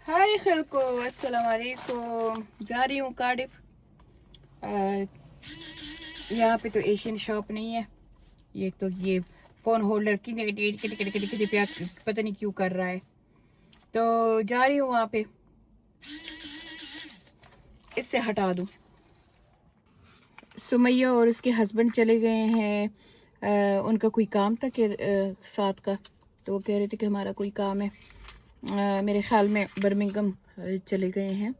हाय खलको, अस्सलाम वालेकुम। जा रही हूँ कार्डिफ। यहाँ पे तो एशियन शॉप नहीं है। ये तो ये फोन होल्डर की पता नहीं क्यों कर रहा है। तो जा रही हूँ वहाँ पे, इससे हटा दूँ। सुमैया और उसके हस्बैंड चले गए हैं। उनका कोई काम था कि साथ का, तो वो कह रहे थे कि हमारा कोई काम है। मेरे ख्याल में बर्मिंघम चले गए हैं।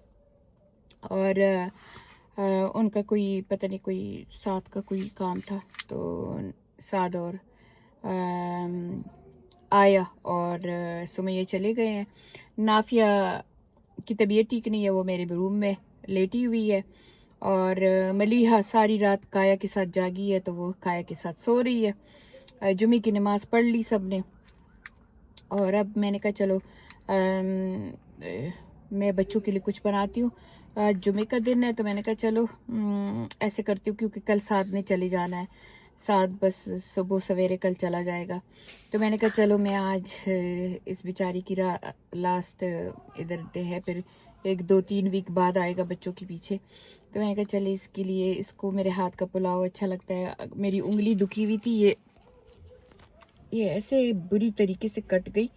और उनका कोई पता नहीं कोई साथ का कोई काम था, तो साद और आया और सुमैया चले गए हैं। नाफिया की तबीयत ठीक नहीं है, वो मेरे रूम में लेटी हुई है। और मलीहा सारी रात काया के साथ जागी है, तो वो काया के साथ सो रही है। जुमे की नमाज़ पढ़ ली सब ने। और अब मैंने कहा चलो मैं बच्चों के लिए कुछ बनाती हूँ। आज जुमे का दिन है, तो मैंने कहा चलो ऐसे करती हूँ, क्योंकि कल साथ में चले जाना है। साथ बस सुबह सवेरे कल चला जाएगा। तो मैंने कहा चलो मैं आज इस बेचारी की लास्ट इधर डे है, फिर 1-2-3 वीक बाद आएगा बच्चों के पीछे। तो मैंने कहा चले इसके लिए, इसको मेरे हाथ का पुलाव अच्छा लगता है। मेरी उंगली दुखी हुई थी, ये ऐसे बुरी तरीके से कट गई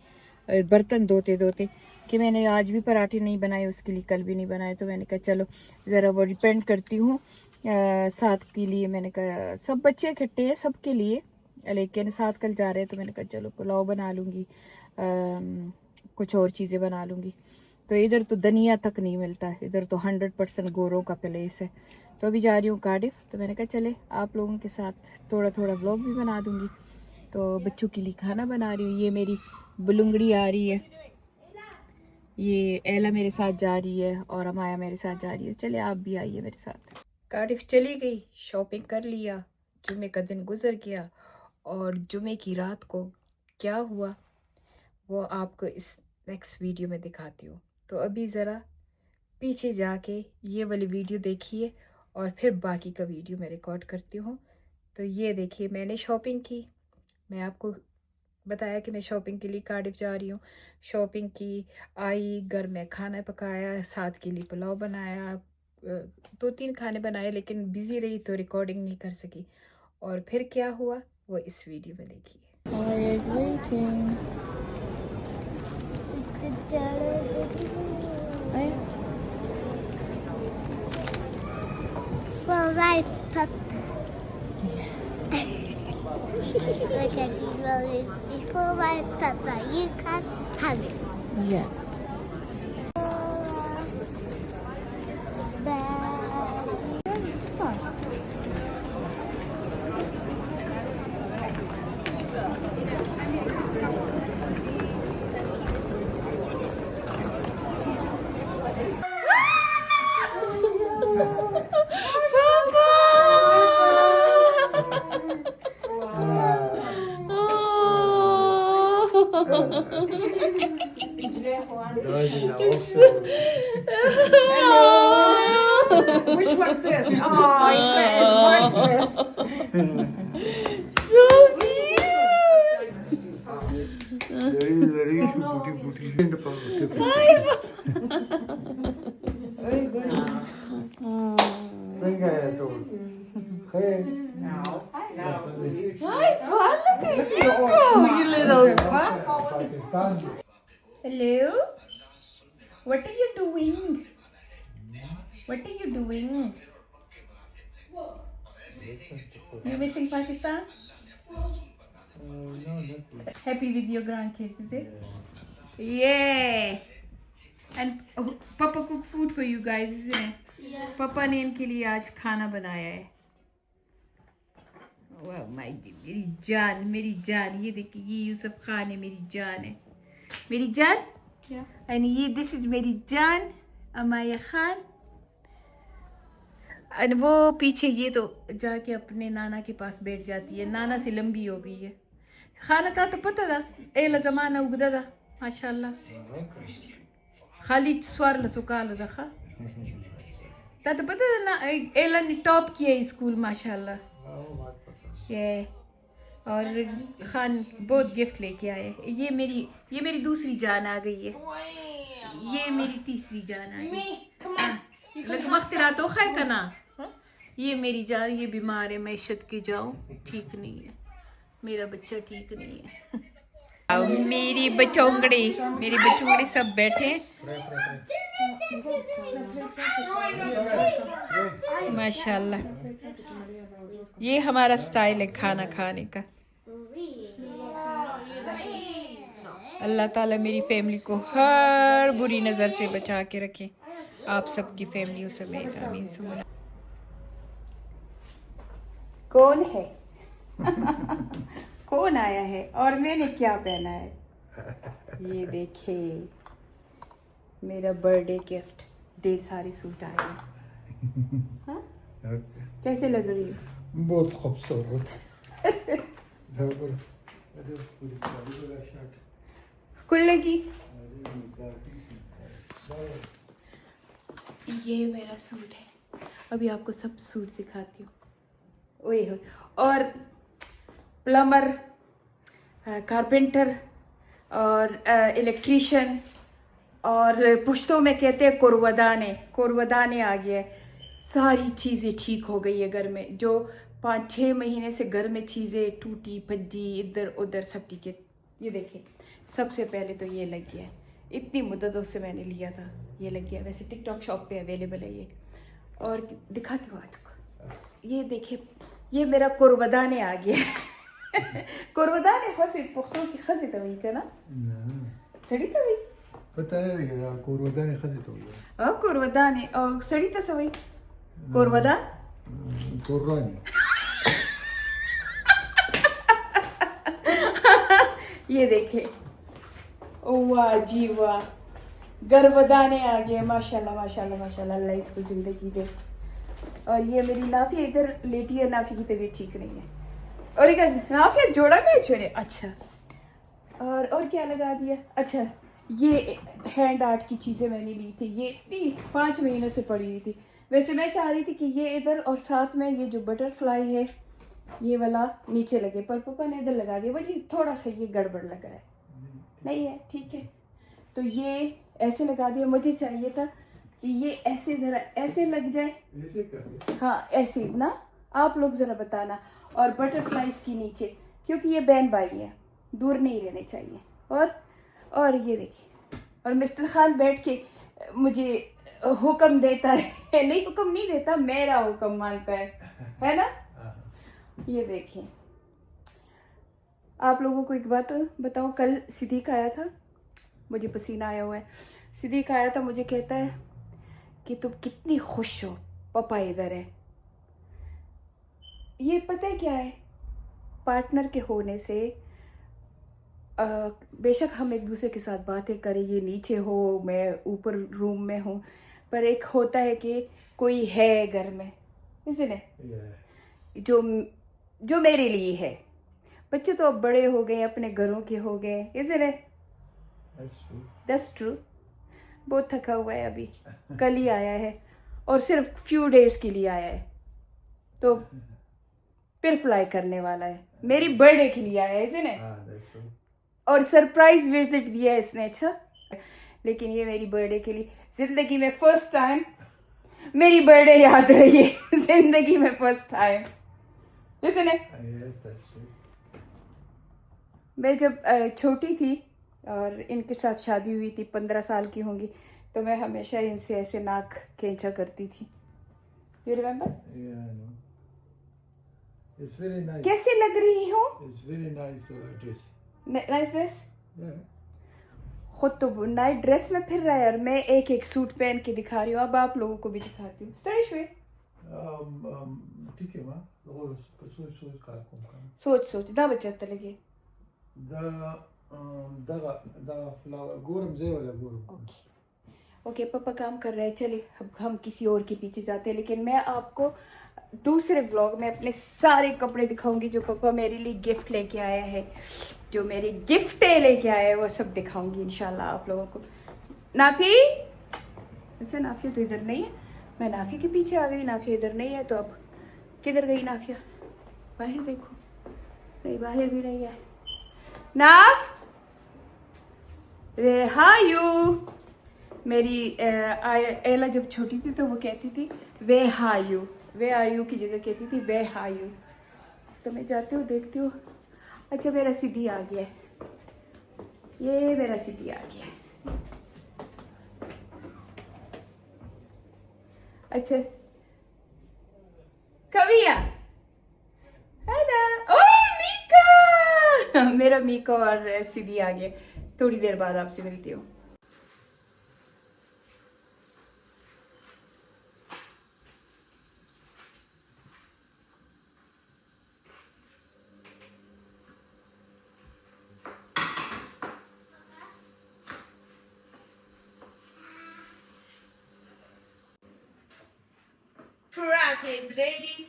बर्तन धोते धोते कि मैंने आज भी पराठे नहीं बनाए, उसके लिए कल भी नहीं बनाए। तो मैंने कहा चलो ज़रा वो रिपेंट करती हूँ साथ के लिए। मैंने कहा सब बच्चे इकट्ठे हैं सबके लिए, लेकिन साथ कल जा रहे हैं, तो मैंने कहा चलो पुलाव बना लूँगी, कुछ और चीज़ें बना लूँगी। तो इधर तो धनिया तक नहीं मिलता, इधर तो 100% गोरों का प्लेस है। तो अभी जा रही हूँ कार्डिफ, तो मैंने कहा चले आप लोगों के साथ थोड़ा थोड़ा व्लॉग भी बना दूँगी। तो बच्चों के लिए खाना बना रही हूँ। ये मेरी बुलुंगड़ी आ रही है, ये एला मेरे साथ जा रही है और अमाया मेरे साथ जा रही है। चले आप भी आइए मेरे साथ। कार्डिफ चली गई, शॉपिंग कर लिया, जुमे का दिन गुजर गया। और जुमे की रात को क्या हुआ वो आपको इस नेक्स्ट वीडियो में दिखाती हूँ। तो अभी ज़रा पीछे जाके ये वाली वीडियो देखिए और फिर बाकी का वीडियो मैं रिकॉर्ड करती हूँ। तो ये देखिए मैंने शॉपिंग की, मैं आपको बताया कि मैं शॉपिंग के लिए कार्डिफ जा रही हूँ। शॉपिंग की, आई घर में खाना पकाया, साथ के लिए पुलाव बनाया, 2-3 खाने बनाए, लेकिन बिज़ी रही तो रिकॉर्डिंग नहीं कर सकी। और फिर क्या हुआ वो इस वीडियो में देखिए। Look at these lollies. Before my papa, you can't have it. Yeah. Which one first? Oh, it's one first. So cute. Very booty. Very good. Think I told. Hey. Now. Hi, look at you. Oh, you little. Pakistan. Hello? What are you doing? What are you doing? You missing Pakistan? No, not Happy with your grandkids, is it? Yeah. And oh, Papa cook food for you guys, isn't it? Yeah. पापा ने इनके लिए आज खाना बनाया है। वाह मेरी जान, ये देखिए ये यूसुफ खान है, मेरी जान है, मेरी जान। Yeah. एंड ये दिस इज मेरी जान अमाया खान। और वो पीछे ये तो जाके अपने नाना के पास बैठ जाती है, नाना से लंबी हो गई है। खाना था तो पता था एला जमाना उगदा था माशाल्लाह, खाली स्वर लसुकाल दखा था तो पता था ना, एला ने टॉप किया स्कूल माशाल्लाह। ये और खान बहुत गिफ्ट लेके आए। ये मेरी दूसरी जान आ गई है, ये मेरी तीसरी जान आ गई। लेकिन वक्त रातों खाए का ना, ये मेरी जान, ये बीमार है, मैं इश्शत की जाऊं, ठीक नहीं है, मेरा बच्चा ठीक नहीं है। मेरी बचोंगड़ी सब बैठे माशाल्लाह। ये हमारा स्टाइल है खाना खाने का। अल्लाह ताला मेरी फैमिली को हर बुरी नज़र से बचा के रखे, आप सबकी फैमिलियों समेत, आमीन सुम्मा। कौन है? कौन आया है और मैंने क्या पहना है? ये देखे मेरा बर्थडे गिफ्ट, ढेर सारे सूट आए हैं। हाँ? कैसे लग रही है? बहुत खूबसूरत। खुलने की। ये मेरा सूट है, अभी आपको सब सूट दिखाती हूँ। ओए हो, और प्लम्बर, कारपेंटर और इलेक्ट्रिशियन, और पुश्तों में कहते हैं कोरवदाने आ गया है। सारी चीज़ें ठीक हो गई है घर में, जो 5-6 महीने से घर में चीज़ें टूटी भज्जी इधर उधर सब ठीक है। ये देखिए, सबसे पहले तो ये लग गया है, इतनी मुद्दतों से मैंने लिया था, ये लग गया। वैसे टिकटॉक शॉप पे अवेलेबल है ये, और दिखाती हूँ आज को। ये देखिए, ये मेरा कोरवदाने आ गया। कोरवदाने खसी पुख्तों की खसी तवी का ना सड़ी तवी पता नहीं लगा कोरवदाने खसी तो हाँ कोरवदाने और सड़ी तसवी कोरवदान कोरानी। ये देखे, वाह जी वाह, गर्वदाने आ गए। माशाल्लाह माशाल्लाह माशाल्लाह, अल्लाह इसको जिंदगी दे। और ये मेरी नाफिया इधर लेटी है, नाफी की तबीयत ठीक नहीं है। और एक नाफिया जोड़ा में छोड़े। अच्छा, और क्या लगा दिया? अच्छा, ये हैंड आर्ट की चीज़ें मैंने ली थी, ये इतनी 5 महीने से पड़ी हुई थी। वैसे मैं चाह रही थी कि ये इधर, और साथ में ये जो बटरफ्लाई है ये वाला नीचे लगे, पर पापा ने इधर लगा दिया। वही थोड़ा सा ये गड़बड़ लग रहा है, नहीं है ठीक है, तो ये ऐसे लगा दिया। मुझे चाहिए था कि ये ऐसे ज़रा ऐसे लग जाए, ऐसे कर, हाँ ऐसे ना, आप लोग ज़रा बताना। और बटरफ्लाइज की नीचे, क्योंकि ये बहन भाई है, दूर नहीं रहने चाहिए। और ये देखिए, और मिस्टर खान बैठ के मुझे हुक्म देता है। नहीं, हुक्म नहीं देता, मेरा हुक्म मानता है ना। ये देखिए, आप लोगों को एक बात बताऊं, कल सिद्दीक आया था, मुझे पसीना आया हुआ है। सिद्दीक आया था, मुझे कहता है कि तुम कितनी खुश हो, पापा इधर है। ये पता है क्या है, पार्टनर के होने से बेशक हम एक दूसरे के साथ बातें करें, ये नीचे हो मैं ऊपर रूम में हूँ, पर एक होता है कि कोई है घर में, इसलिए जो मेरे लिए है। बच्चे तो अब बड़े हो गए, अपने घरों के हो गए, इसलिए दैट्स ट्रू। बहुत थका हुआ है, अभी कल ही आया है, और सिर्फ फ्यू डेज के लिए आया है, तो फिर फ्लाई करने वाला है। मेरी बर्थडे के लिए आया है, इसने और सरप्राइज विजिट दिया है इसने। अच्छा, लेकिन ये मेरी बर्थडे के लिए, जिंदगी में फर्स्ट टाइम मेरी बर्थडे याद रही है। जिंदगी में फर्स्ट टाइम, इसने। मैं जब छोटी थी और इनके साथ शादी हुई थी, 15 साल की होंगी, तो मैं हमेशा इनसे ऐसे नाक खींचा करती थी। You remember? कैसे लग रही हो? Nice dress. खुद तो नाइट ड्रेस में फिर रहा है, और मैं एक एक सूट पहन के दिखा रही हूँ। अब आप लोगों को भी दिखाती हूँ। सोच ना बच्चा लगे। ओके, पापा काम कर रहे हैं, चलिए अब हम किसी और के पीछे जाते हैं। लेकिन मैं आपको दूसरे ब्लॉग में अपने सारे कपड़े दिखाऊंगी जो पापा मेरे लिए गिफ्ट लेके आया है, जो मेरे गिफ्ट लेके आया है, वो सब दिखाऊंगी इंशाल्लाह आप लोगों को। नाफी, अच्छा नाफिया तो इधर नहीं है, मैं नाफिया के पीछे आ गई। नाफिया इधर नहीं है, तो अब किधर गई नाफिया? बाहर देखो, नहीं बाहर भी नहीं है। नाफ, वे हाउ यू? मेरी एला जब छोटी थी तो वो कहती थी वे आर यू की जगह कहती थी वे आर यू। तो मैं जाती हूँ देखती हूँ, अच्छा मेरा सिद्धि आ गया है, ये मेरा सिद्धि आ गया है। अच्छा कविया, हेलो, ओह मीका मेरा मीका और सिद्धि आ गया। थोड़ी देर बाद आपसे मिलती हूँ। Paratha is ready.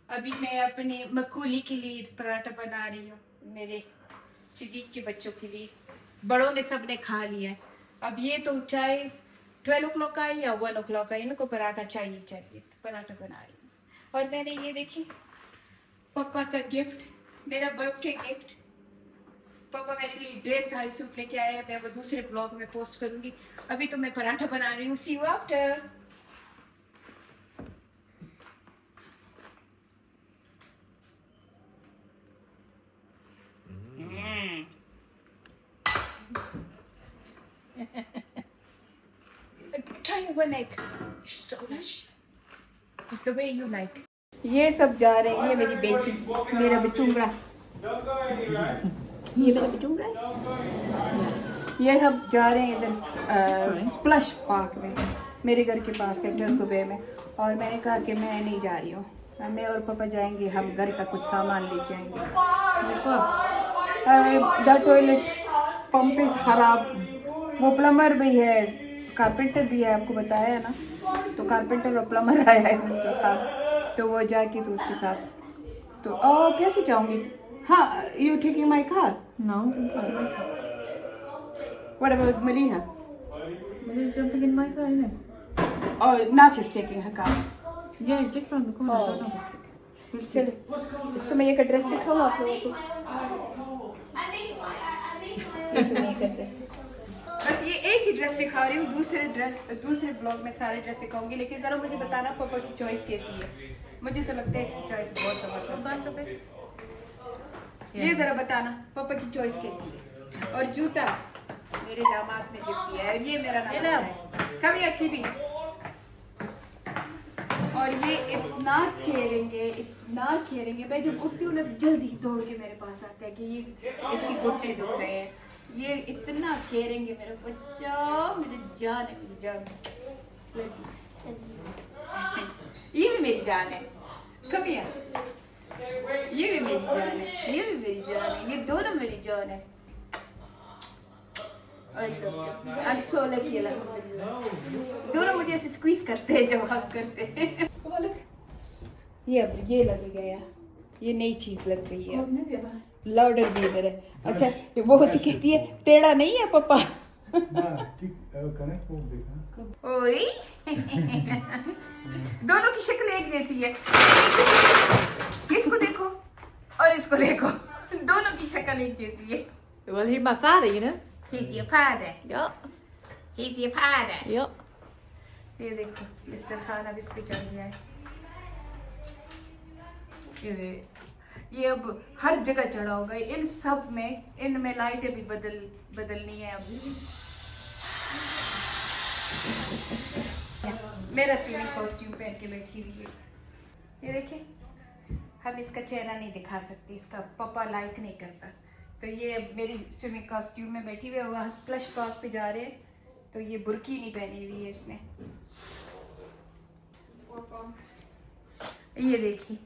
अभी मैं अपने मकूली के लिए पराठा बना रही हूँ, मेरे सिद्दीक के बच्चों के लिए। बड़ों ने सबने खा लिया है। अब ये तो चाहे 12 o'clock का या 1 o'clock का, इनको पराठा चाहिए। पराठा बना रही हूँ। और मैंने ये देखी पापा का गिफ्ट, मेरा बर्थडे गिफ्ट। पापा मेरे लिए ढेर सारे सूट लेके आए हैं, मैं वो दूसरे ब्लॉग में पोस्ट करूंगी। अभी तो मैं पराठा बना रही हूँ। See you after. Try one egg. So lush. It's the way you like. ये सब जा रहे हैं, ये मेरी बेटी, मेरा बचूंगा, ये मेरा बचूंगा। ये सब जा रहे हैं इधर स्प्लश पार्क में, मेरे घर के पास है डर्कबे में। और मैंने कहा कि मैं नहीं जा रही हूँ, मैं और पापा जाएंगे, हम घर का कुछ सामान लेके आएंगे। द टॉयलेट पंप इज खराब, वो प्लम्बर भी है, कारपेंटर भी है, आपको बताया है ना। तो कारपेंटर और प्लम्बर आया है मिस्टर खान, तो वो जाके तो उसके साथ तो कैसे जाऊंगी। हाँ, you taking my car? No, I'm fine. What about Maliha? He's jumping in my car, isn't it? और Nafis taking her car? Yeah, he's just round the corner. I don't know. चलो, इसमें मैं एक ड्रेस दिखाऊँ आप लोगों को। इसमें एक ड्रेस, बस ये एक ही ड्रेस दिखा रही हूँ, दूसरे ब्लॉग में सारे ड्रेस दिखाऊंगी। लेकिन जरा मुझे बताना पापा की चॉइस कैसी है। मुझे तो लगता है इसकी चॉइस बहुत जबरदस्त है। ये जरा बताना पापा की चॉइस कैसी है। और जूता मेरे दामाद ने गिफ्ट किया है, और ये मेरा नाम है कभी अकीबी। और ये इतना खेलेंगे, मैं जब उठती हूँ ना जल्दी दौड़ के मेरे पास आते हैं कि ये इसके घुटने दुख रहे हैं। ये इतना खेलेंगे मेरा बच्चा, मेरी जान है, मेरी जान। ये भी मेरी जान है, कभी ये भी मेरी जान है, ये भी मेरी जान है, ये दोनों मेरी जान है। I'm so lucky, अल्हम्दुलिल्लाह। दोनों मुझे ऐसे स्क्वीज करते हैं जब हम करते हैं। ये लगेगा यार, ये नई चीज लग गई है। लाउडर भी इधर है। अच्छा, वो उसे कहती है टेढ़ा नहीं है पापा। ओए दोनों की शक्ल एक जैसी है, इसको देखो और इसको देखो, दोनों की शक्ल एक जैसी है। Well, he's my father, you know. He's your father. Yup. He's your father. Yup. ये देखो मिस्टर खान अब इस पे चढ़ गया है। ये अब हर जगह चढ़ा होगा, इन सब में, इनमें लाइटें भी बदलनी है अब। मेरा स्विमिंग कॉस्ट्यूम पहन के बैठी हुई है, ये देखिए। हम इसका चेहरा नहीं दिखा सकते, इसका पापा लाइक नहीं करता। तो ये अब मेरी स्विमिंग कॉस्ट्यूम में बैठी हुई है, वहाँ स्प्लश पार्क पे जा रहे हैं। तो ये बुर्की नहीं पहनी हुई है इसने। ये देखिए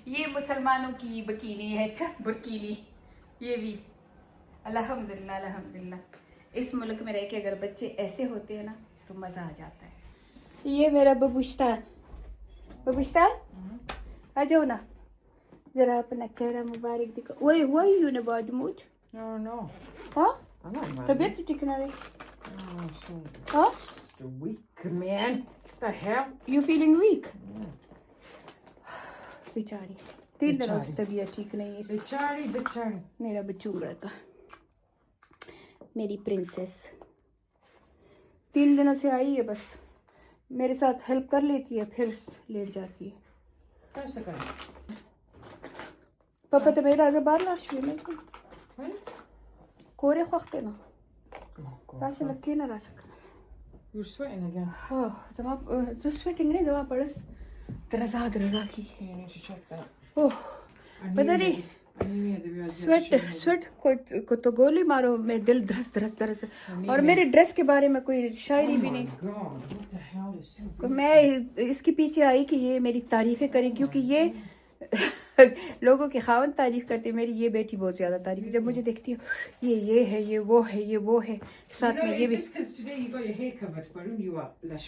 ये मुसलमानों की बकीनी है, अच्छा बुर्कीनी। ये भी अल्हम्दुलिल्लाह, अल्हम्दुलिल्लाह। इस मुल्क में रह के अगर बच्चे ऐसे होते हैं ना तो मज़ा आ जाता है। ये मेरा बबुश्तान आ जाओ ना, जरा अपना चेहरा मुबारक दिखो। Why you in a bad mood? Oh, no. हाँ, I'm not mad. तबीयत तो ठीक ना रही। Oh, so हाँ, weak, man. What the hell? you feeling weak? बेचारी 3 दिनों से तबीयत ठीक नहीं है इसकी। Bichari. मेरा बच्चू का, मेरी प्रिंसेस। 3 दिनों से आई है, बस मेरे साथ हेल्प कर लेती है, फिर लेट जाती है. कैसे करें? पापा तो मेरा आज बाहर लाश हुई ना कोरे वक्त ना लाश लगे ना लाश. You're sweating again. हाँ जब जो स्वेटिंग नहीं जब पड़स तरजा तरजा की. You need to check that. ओह पता नहीं स्वेट को तो गोली मारो, मेरे दिल धड़स धड़स धड़स. और मेरे ड्रेस के बारे में कोई शायरी भी नहीं. God, what the hell is so तो मैं इसके पीछे आई कि ये मेरी तारीफें करे, क्योंकि ये लोगों के खावन तारीफ करते, मेरी ये बेटी बहुत ज्यादा तारीफ. जब मुझे देखती है ये है, ये वो है, ये वो है, साथ में ये भी.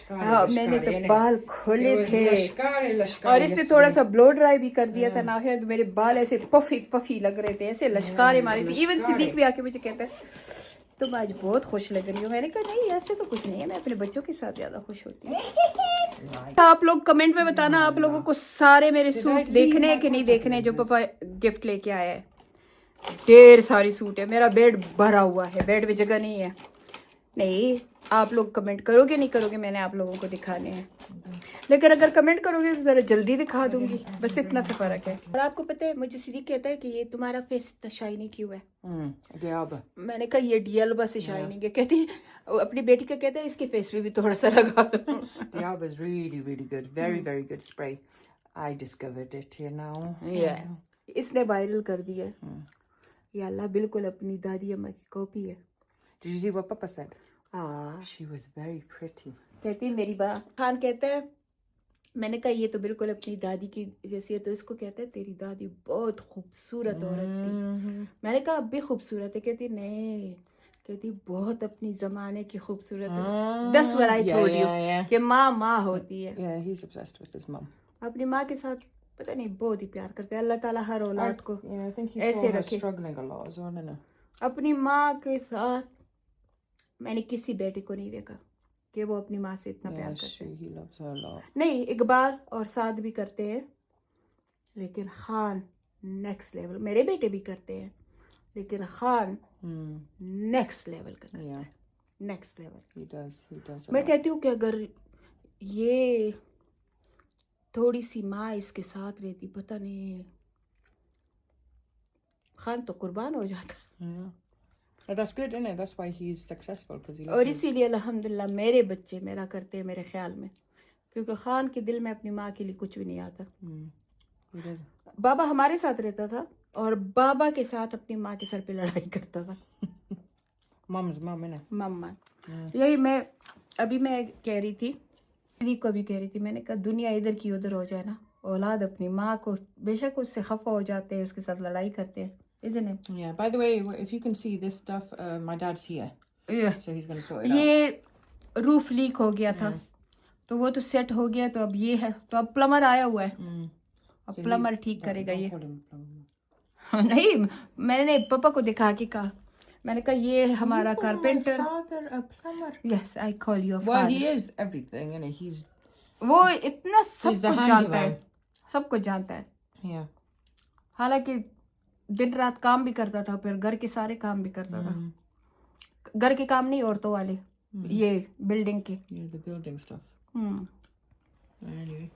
हाँ मैंने तो बाल खोले थे और इसने थोड़ा सा ब्लो ड्राई भी कर दिया था ना, है तो मेरे बाल ऐसे पफी पफी लग रहे थे, ऐसे लश्कारे मारे थे. इवन सिद्दीक भी आके मुझे कहता है तुम आज बहुत खुश लग रही हो. मैंने कहा नहीं ऐसे तो कुछ नहीं है, मैं अपने बच्चों के साथ ज्यादा खुश होती हूँ. आप लोग कमेंट में बताना आप लोगों को सारे मेरे सूट देखने हैं कि नहीं देखने जो पापा गिफ्ट लेके आया है. ढेर सारी सूट है, मेरा बेड भरा हुआ है, बेड में जगह नहीं है. नहीं आप लोग कमेंट करोगे नहीं करोगे, मैंने आप लोगों को दिखाने हैं, लेकिन अगर कमेंट करोगे तो जरा जल्दी दिखा दूंगी, बस इतना सा फर्क है. और आपको पता है मुझे सिद्दीक कहता है कि ये तुम्हारा फेस इतना शाइनी क्यों है. मैंने कहा ये डियालबा से शाइनिंग है. कहती अपनी बेटी का कहता है इसके फेस पे भी थोड़ा सा लगा दो. Diaba is really, really good. Very, very good spray. I discovered it, you know. Yeah. इसने वायरल कर दिया. या अल्लाह बिल्कुल अपनी दादी अम्मा की कॉपी है. Did you see what Papa said? हाँ She was very pretty. कहती है मेरी बा खान कहता है, मैंने कहा ये तो बिल्कुल अपनी दादी की जैसी है, तो इसको कहता है तेरी दादी बहुत खूबसूरत औरत थी. मैंने कहा अब भी खूबसूरत है. कहती नहीं, कहती बहुत अपनी जमाने की खूबसूरत है. 10 बड़ाई छोड़ दी कि माँ माँ होती है. Yeah, he's obsessed with his mum. अपनी माँ के साथ पता नहीं बहुत ही प्यार करते हैं. अल्लाह ताला हर औलाद को Yeah, I think he ऐसे saw her रखे. struggling a lot as well, didn't he? अपनी माँ के साथ मैंने किसी बेटे को नहीं देखा कि वो अपनी माँ से इतना प्यार करते हैं. He loves her a lot. नहीं इकबाल और साद भी करते हैं, लेकिन खान नेक्स्ट लेवल. मेरे बेटे भी करते हैं, लेकिन खान नेक्स्ट लेवल करता है. Yeah, next level. he does. He does. मैं कहती हूँ कि अगर ये थोड़ी सी माँ इसके साथ रहती, पता नहीं खान तो कुर्बान हो जाता. Yeah. But that's good, isn't it? That's why he's successful, because he और loves his... इसीलिए अल्हम्दुलिल्लाह मेरे बच्चे मेरा करते हैं मेरे ख्याल में, क्योंकि खान के दिल में अपनी माँ के लिए कुछ भी नहीं आता. He does. बाबा हमारे साथ रहता था और बाबा के साथ अपनी माँ के सर पे लड़ाई करता था. Mum's mum, innit? मम्मा यही मैं कह रही थी, दीदी को भी कह रही थी. मैंने कहा दुनिया इधर की उधर हो जाए ना, औलाद अपनी माँ को बेशक उससे खफा हो जाते हैं, उसके साथ लड़ाई करते हैं, isn't it? Yeah. By the way, if you can see this stuff, my dad's here, Yeah. so he's gonna sort it out. ये रूफ लीक हो गया था तो वो तो सेट हो गया, तो अब ये है, तो अब प्लमर आया हुआ है. अब प्लमर ठीक करेगा ये. Call him plumber. नहीं मैंने पापा को दिखा के कहा, मैंने कहा ये हमारा carpenter. Father, a plumber. Yes I call you Well, he is everything, innit? He's वो इतना सब He's the कुछ जानता है, handyman. सब कुछ जानता है. yeah. हालांकि दिन रात काम भी करता था, फिर घर के सारे काम भी करता था. घर के काम नहीं, औरतों वाले, ये बिल्डिंग के. Yeah, the building stuff. Anyway.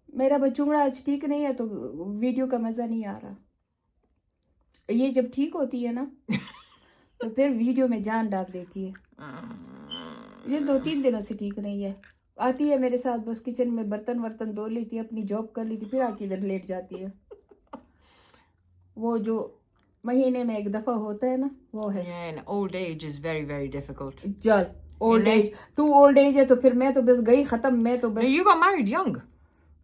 मेरा बचूंगड़ा आज ठीक नहीं है तो वीडियो का मजा नहीं आ रहा. ये जब ठीक होती है ना तो फिर वीडियो में जान डाल देती है. ये 2-3 दिनों से ठीक नहीं है. आती है मेरे साथ, बस किचन में बर्तन वर्तन धो लेती है, अपनी जॉब कर लेती, फिर आके इधर लेट जाती है. वो जो महीने में एक दफा होता है ना, वो है. Yeah, and old age is very, very difficult. चल ओल्ड एज, तू ओल्ड एज है तो फिर मैं तो बस गई खत्म. मैं तो No, बस you got married young.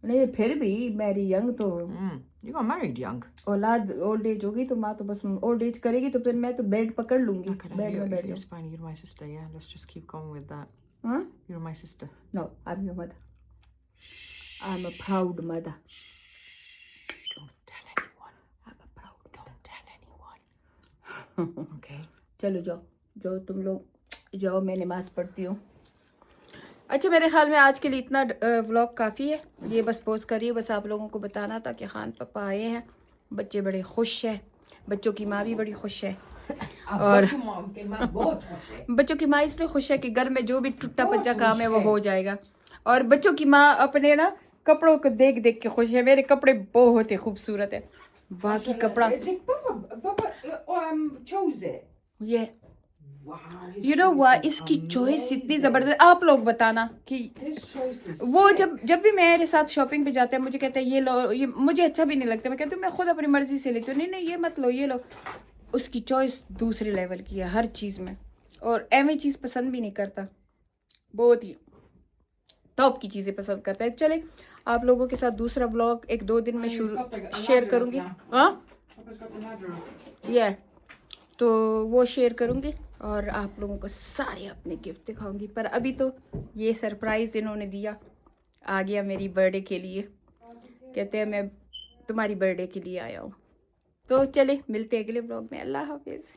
नहीं, फिर भी मेरी यंग तो You got married young. औलाद ओल्ड एज होगी तो माँ तो बस ओल्ड एज करेगी, तो फिर मैं तो बेड पकड़ लूंगी, Okay, बेड में बैठ it's fine. You're my sister. Yeah, let's just keep going with that. जाऊँ. You're my sister. No I am your mother, I am a proud mother. Don't tell anyone. I'm a proud. Don't tell anyone. Okay. चलो जाओ जाओ, तुम लोग जाओ, मैं नमाज पढ़ती हूँ. अच्छा मेरे ख्याल में आज के लिए इतना व्लॉग काफ़ी है. ये बस पोस्ट कर रही हूँ, बस आप लोगों को बताना था कि खान पापा आए हैं, बच्चे बड़े खुश हैं, बच्चों की माँ भी बड़ी खुश है. और की माँ बहुत खुश है। बच्चों की माँ इसलिए खुश है कि घर में जो भी टूटा पच्चा काम है वो हो जाएगा। और बच्चों की माँ अपने ना कपड़ों को देख देख के खुश है। मेरे कपड़े बहुत ही खूबसूरत है। बाकी कपड़ा Papa chose it. ये Wow, his you know choice why is इसकी चॉइस इतनी amazing. जबरदस्त। आप लोग बताना कि His choice is वो sick. जब भी मेरे साथ शॉपिंग पे जाता है मुझे कहता है ये लो, ये मुझे अच्छा भी नहीं लगता। मैं कहती हूँ मैं खुद अपनी मर्जी से लेती हूँ। नहीं नहीं ये मत लो, ये लो। उसकी चॉइस दूसरे लेवल की है हर चीज़ में, और एवं चीज़ पसंद भी नहीं करता, बहुत ही टॉप की चीज़ें पसंद करता है। चले आप लोगों के साथ दूसरा ब्लॉग 1-2 दिन में शेयर करूँगी। हाँ Papa's got the ladder. ये तो वो शेयर करूँगी और आप लोगों को सारे अपने गिफ्ट दिखाऊंगी। पर अभी तो ये सरप्राइज़ इन्होंने दिया आ गया मेरी बर्थडे के लिए। कहते हैं मैं तुम्हारी बर्थडे के लिए आया हूँ। तो चले मिलते हैं अगले ब्लॉग में। अल्लाह हाफिज़।